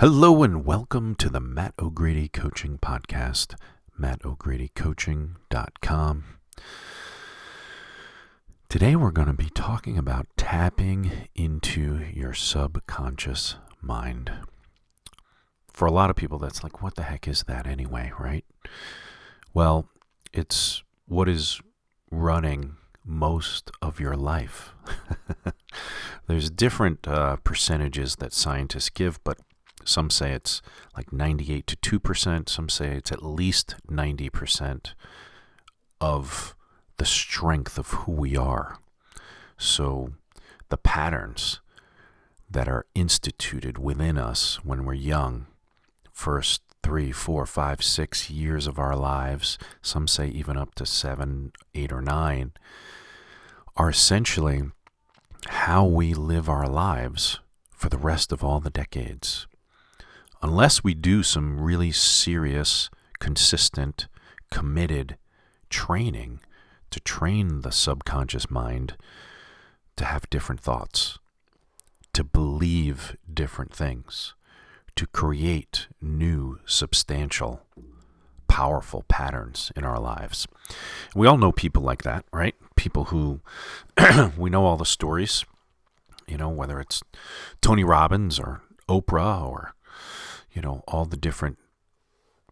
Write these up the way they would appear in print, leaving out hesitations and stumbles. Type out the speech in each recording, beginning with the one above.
Hello and welcome to the Matt O'Grady Coaching Podcast, mattogradycoaching.com. Today we're going to be talking about tapping into your subconscious mind. For a lot of people, that's like, what the heck is that anyway, right? Well, it's what is running most of your life. There's different percentages that scientists give, but some say it's like 98 to 2%. Some say it's at least 90% of the strength of who we are. So the patterns that are instituted within us when we're young, first 3, 4, 5, 6 years of our lives, some say even up to 7, 8, or 9, are essentially how we live our lives for the rest of all the decades. Unless we do some really serious, consistent, committed training to train the subconscious mind to have different thoughts, to believe different things, to create new, substantial, powerful patterns in our lives. We all know people like that, right? People who, we know all the stories, whether it's Tony Robbins or Oprah or all the different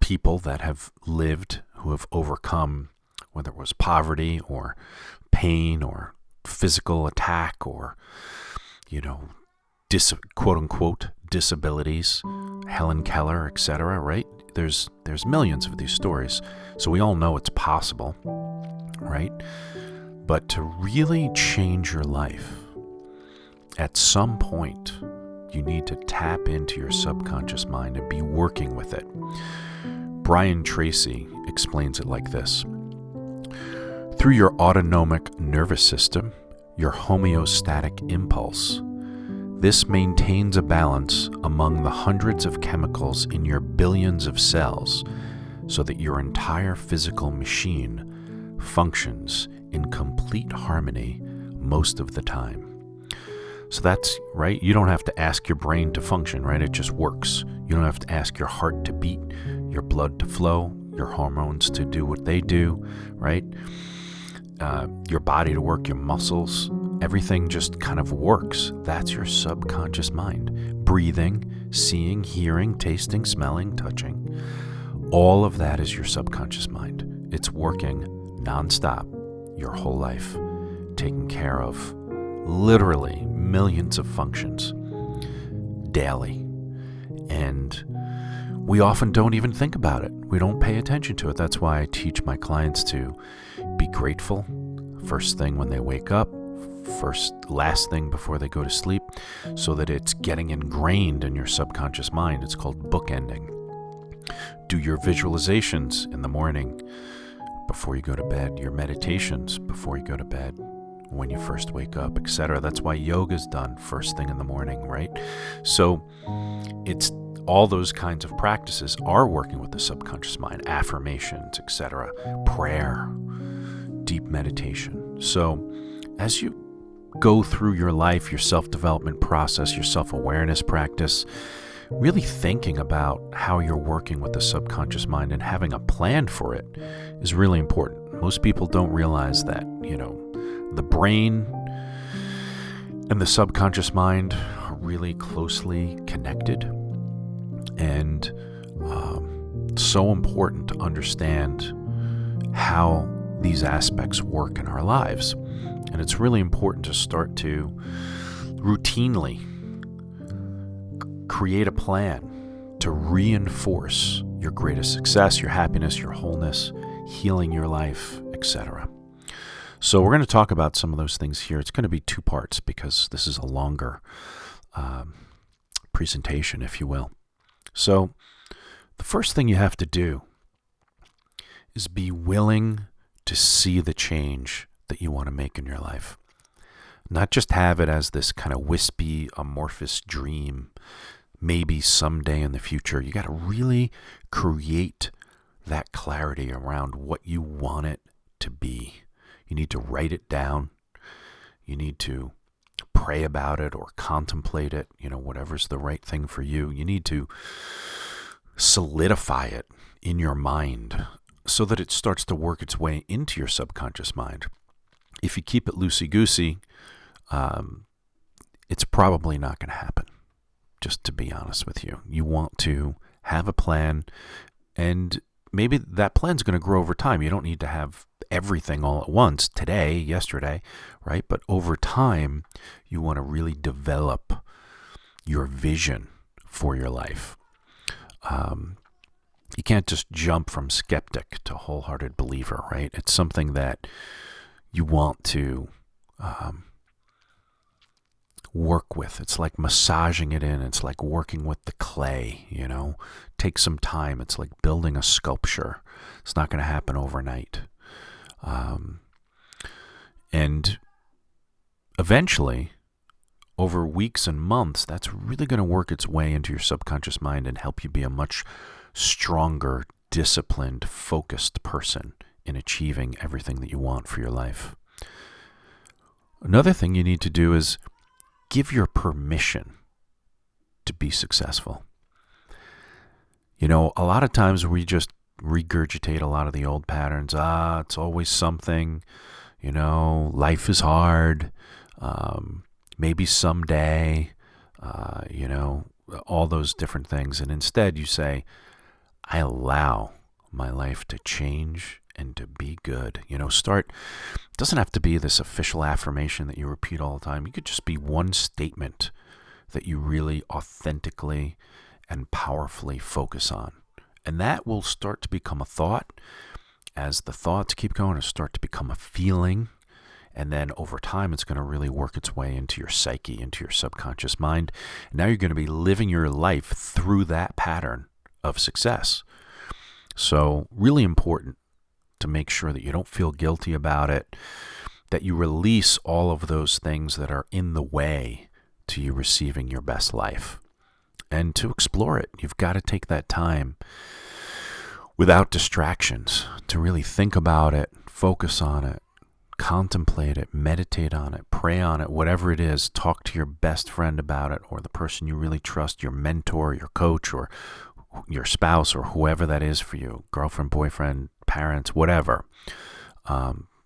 people that have lived who have overcome, whether it was poverty or pain or physical attack or, quote unquote disabilities, Helen Keller, etc., right? There's millions of these stories. So we all know it's possible, right? But to really change your life, at some point, you need to tap into your subconscious mind and be working with it. Brian Tracy explains it like this. Through your autonomic nervous system, your homeostatic impulse, this maintains a balance among the hundreds of chemicals in your billions of cells so that your entire physical machine functions in complete harmony most of the time. So that's right. You don't have to ask your brain to function, right? It just works. You don't have to ask your heart to beat, your blood to flow, your hormones to do what they do, right? Your body to work, your muscles, everything just kind of works. That's your subconscious mind. Breathing, seeing, hearing, tasting, smelling, touching. All of that is your subconscious mind. It's working nonstop your whole life, taking care of literally millions of functions daily. And we often don't even think about it. We don't pay attention to it. That's why I teach my clients to be grateful first thing when they wake up, last thing before they go to sleep, so that it's getting ingrained in your subconscious mind. It's called bookending. Do your visualizations in the morning before you go to bed, your meditations before you go to bed, when you first wake up, etc. That's why yoga is done first thing in the morning, right? So it's all those kinds of practices are working with the subconscious mind, affirmations, etc., prayer, deep meditation. So as you go through your life, your self-development process, your self-awareness practice, really thinking about how you're working with the subconscious mind and having a plan for it is really important. Most people don't realize that, the brain and the subconscious mind are really closely connected, and so important to understand how these aspects work in our lives. And it's really important to start to routinely create a plan to reinforce your greatest success, your happiness, your wholeness, healing your life, etc. So we're going to talk about some of those things here. It's going to be 2 parts because this is a longer presentation, if you will. So the first thing you have to do is be willing to see the change that you want to make in your life. Not just have it as this kind of wispy, amorphous dream, maybe someday in the future. You got to really create that clarity around what you want it to be. You need to write it down. You need to pray about it or contemplate it, whatever's the right thing for you. You need to solidify it in your mind so that it starts to work its way into your subconscious mind. If you keep it loosey-goosey, it's probably not going to happen, just to be honest with you. You want to have a plan, and maybe that plan's going to grow over time. You don't need to have everything all at once, today, yesterday, right? But over time, you want to really develop your vision for your life. You can't just jump from skeptic to wholehearted believer, right? It's something that you want to work with. It's like massaging it in. It's like working with the clay, Take some time. It's like building a sculpture. It's not going to happen overnight. And eventually, over weeks and months, that's really going to work its way into your subconscious mind and help you be a much stronger, disciplined, focused person in achieving everything that you want for your life. Another thing you need to do is give your permission to be successful. A lot of times we just regurgitate a lot of the old patterns. It's always something, life is hard, maybe someday, all those different things. And instead you say, I allow my life to change and to be good. It doesn't have to be this official affirmation that you repeat all the time. You could just be one statement that you really authentically and powerfully focus on. And that will start to become a thought. As the thoughts keep going, it'll start to become a feeling. And then over time, it's going to really work its way into your psyche, into your subconscious mind. And now you're going to be living your life through that pattern of success. So really important to make sure that you don't feel guilty about it, that you release all of those things that are in the way to you receiving your best life. And to explore it, you've got to take that time without distractions to really think about it, focus on it, contemplate it, meditate on it, pray on it, whatever it is. Talk to your best friend about it, or the person you really trust, your mentor, your coach, or your spouse, or whoever that is for you, girlfriend, boyfriend, parents, whatever,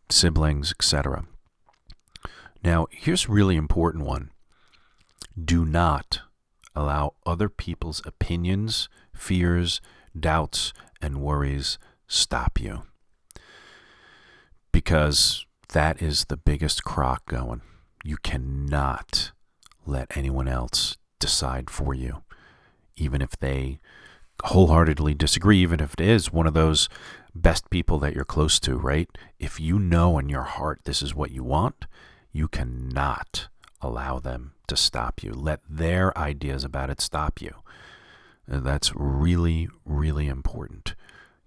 siblings, etc. Now, here's a really important one. Do not allow other people's opinions, fears, doubts, and worries stop you. Because that is the biggest crock going. You cannot let anyone else decide for you, even if they wholeheartedly disagree, even if it is one of those best people that you're close to, right? If you know in your heart this is what you want, you cannot allow them to stop you. Let their ideas about it stop you. That's really, really important.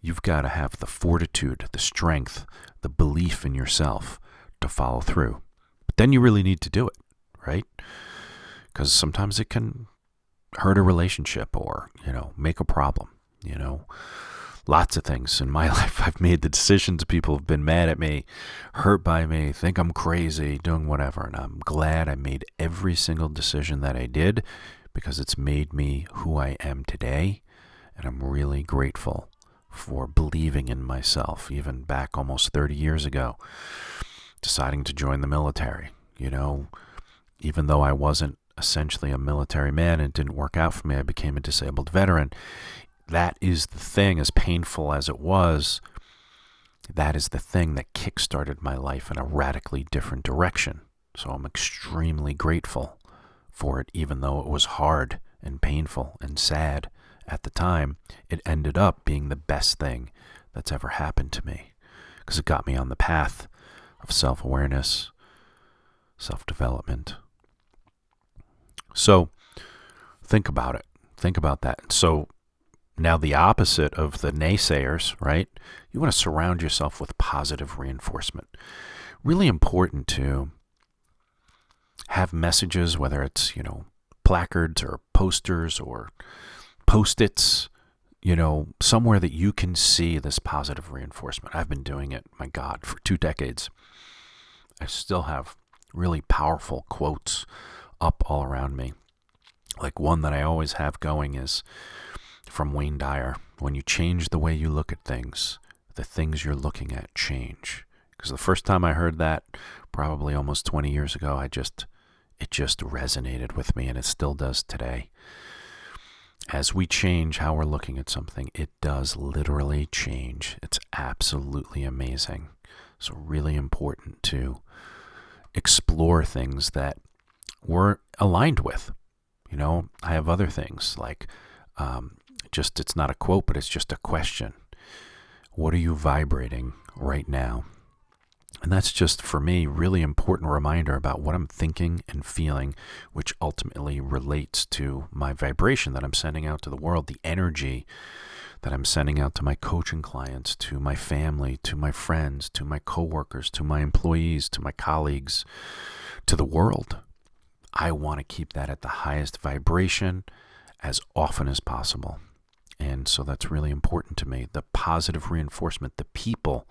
You've got to have the fortitude, the strength, the belief in yourself to follow through. But then you really need to do it, right? Because sometimes it can hurt a relationship or, make a problem, Lots of things in my life. I've made the decisions. People have been mad at me, hurt by me, think I'm crazy, doing whatever. And I'm glad I made every single decision that I did because it's made me who I am today. And I'm really grateful for believing in myself, even back almost 30 years ago, deciding to join the military. Even though I wasn't essentially a military man and it didn't work out for me, I became a disabled veteran. That is the thing, as painful as it was, that is the thing that kickstarted my life in a radically different direction. So I'm extremely grateful for it, even though it was hard and painful and sad at the time. It ended up being the best thing that's ever happened to me because it got me on the path of self-awareness, self-development. So think about it. Think about that. So now the opposite of the naysayers, right? You want to surround yourself with positive reinforcement. Really important to have messages, whether it's, placards or posters or Post-its, somewhere that you can see this positive reinforcement. I've been doing it, my God, for 2 decades. I still have really powerful quotes up all around me. Like one that I always have going is from Wayne Dyer. When you change the way you look at things, the things you're looking at change. Because the first time I heard that, probably almost 20 years ago, it just resonated with me, and it still does today. As we change how we're looking at something, it does literally change. It's absolutely amazing. So really important to explore things that we're aligned with. You know, I have other things like it's not a quote, but it's just a question. What are you vibrating right now? And that's just, for me, really important reminder about what I'm thinking and feeling, which ultimately relates to my vibration that I'm sending out to the world, the energy that I'm sending out to my coaching clients, to my family, to my friends, to my coworkers, to my employees, to my colleagues, to the world. I want to keep that at the highest vibration as often as possible. And so that's really important to me. The positive reinforcement, the people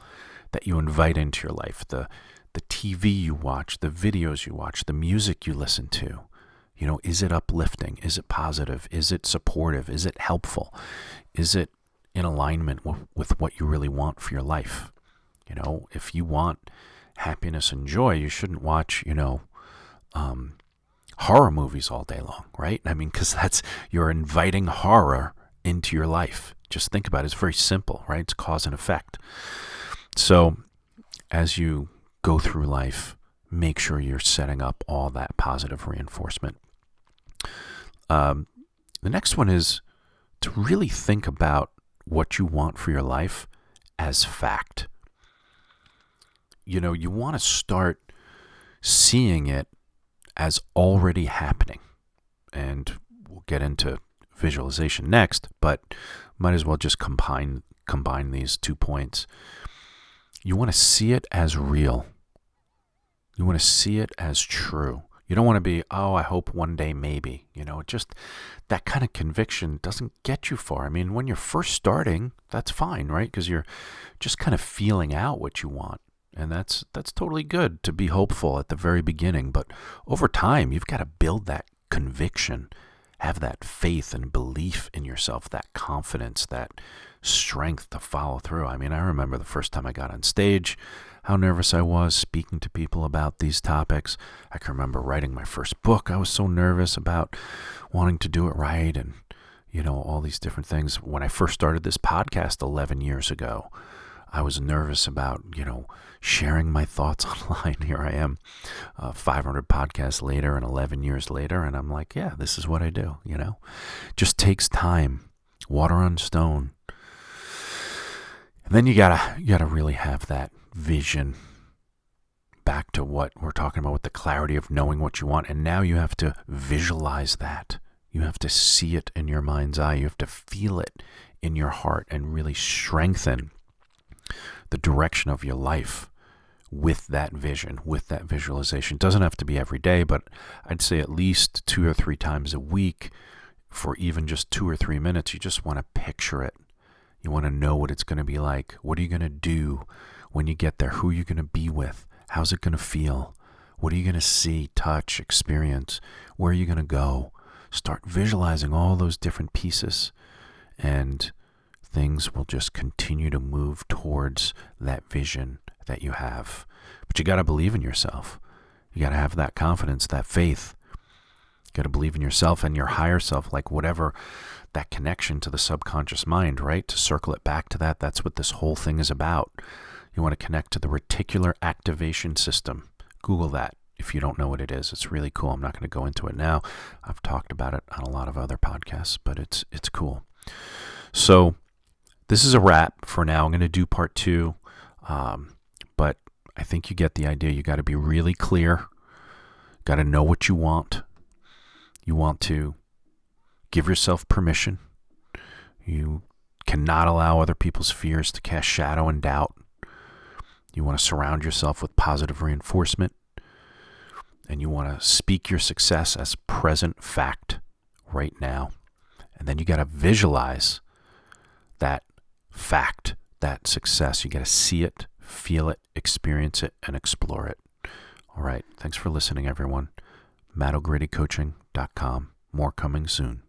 that you invite into your life, the TV you watch, the videos you watch, the music you listen to. You know, is it uplifting? Is it positive? Is it supportive? Is it helpful? Is it in alignment with what you really want for your life? You know, if you want happiness and joy, you shouldn't watch, horror movies all day long, right? I mean, because you're inviting horror into your life. Just think about it. It's very simple, right? It's cause and effect. So as you go through life, make sure you're setting up all that positive reinforcement. The next one is to really think about what you want for your life as fact. You know, you want to start seeing it as already happening. And we'll get into visualization next, but might as well just combine these 2 points. You want to see it as real. You want to see it as true. You don't want to be, I hope one day maybe. You know, just that kind of conviction doesn't get you far. I mean, when you're first starting, that's fine, right? Because you're just kind of feeling out what you want. And that's totally good to be hopeful at the very beginning. But over time, you've got to build that conviction, have that faith and belief in yourself, that confidence, that strength to follow through. I mean, I remember the first time I got on stage, how nervous I was speaking to people about these topics. I can remember writing my first book. I was so nervous about wanting to do it right and, all these different things. When I first started this podcast 11 years ago, I was nervous about, sharing my thoughts online. Here I am, 500 podcasts later and 11 years later, and I'm like, yeah, this is what I do, Just takes time, water on stone. And then you gotta really have that vision, back to what we're talking about with the clarity of knowing what you want. And now you have to visualize that. You have to see it in your mind's eye. You have to feel it in your heart and really strengthen the direction of your life with that vision, with that visualization. It doesn't have to be every day, but I'd say at least 2 or 3 times a week for even just 2 or 3 minutes. You just want to picture it. You want to know what it's going to be like. What are you going to do when you get there? Who are you going to be with? How's it going to feel? What are you going to see, touch, experience? Where are you going to go? Start visualizing all those different pieces, and things will just continue to move towards that vision that you have. But you got to believe in yourself. You got to have that confidence, that faith. You got to believe in yourself and your higher self, like whatever that connection to the subconscious mind, right? To circle it back to that, that's what this whole thing is about. You want to connect to the reticular activation system. Google that if you don't know what it is. It's really cool. I'm not going to go into it now. I've talked about it on a lot of other podcasts, but it's cool. So this is a wrap for now. I'm going to do part 2, but I think you get the idea. You got to be really clear. Got to know what you want. You want to give yourself permission. You cannot allow other people's fears to cast shadow and doubt. You want to surround yourself with positive reinforcement, and you want to speak your success as present fact right now. And then you got to visualize that fact, that success. You got to see it, feel it, experience it, and explore it. All right. Thank Thanks for listening, everyone. MattO'GradyCoaching.com. More coming soon.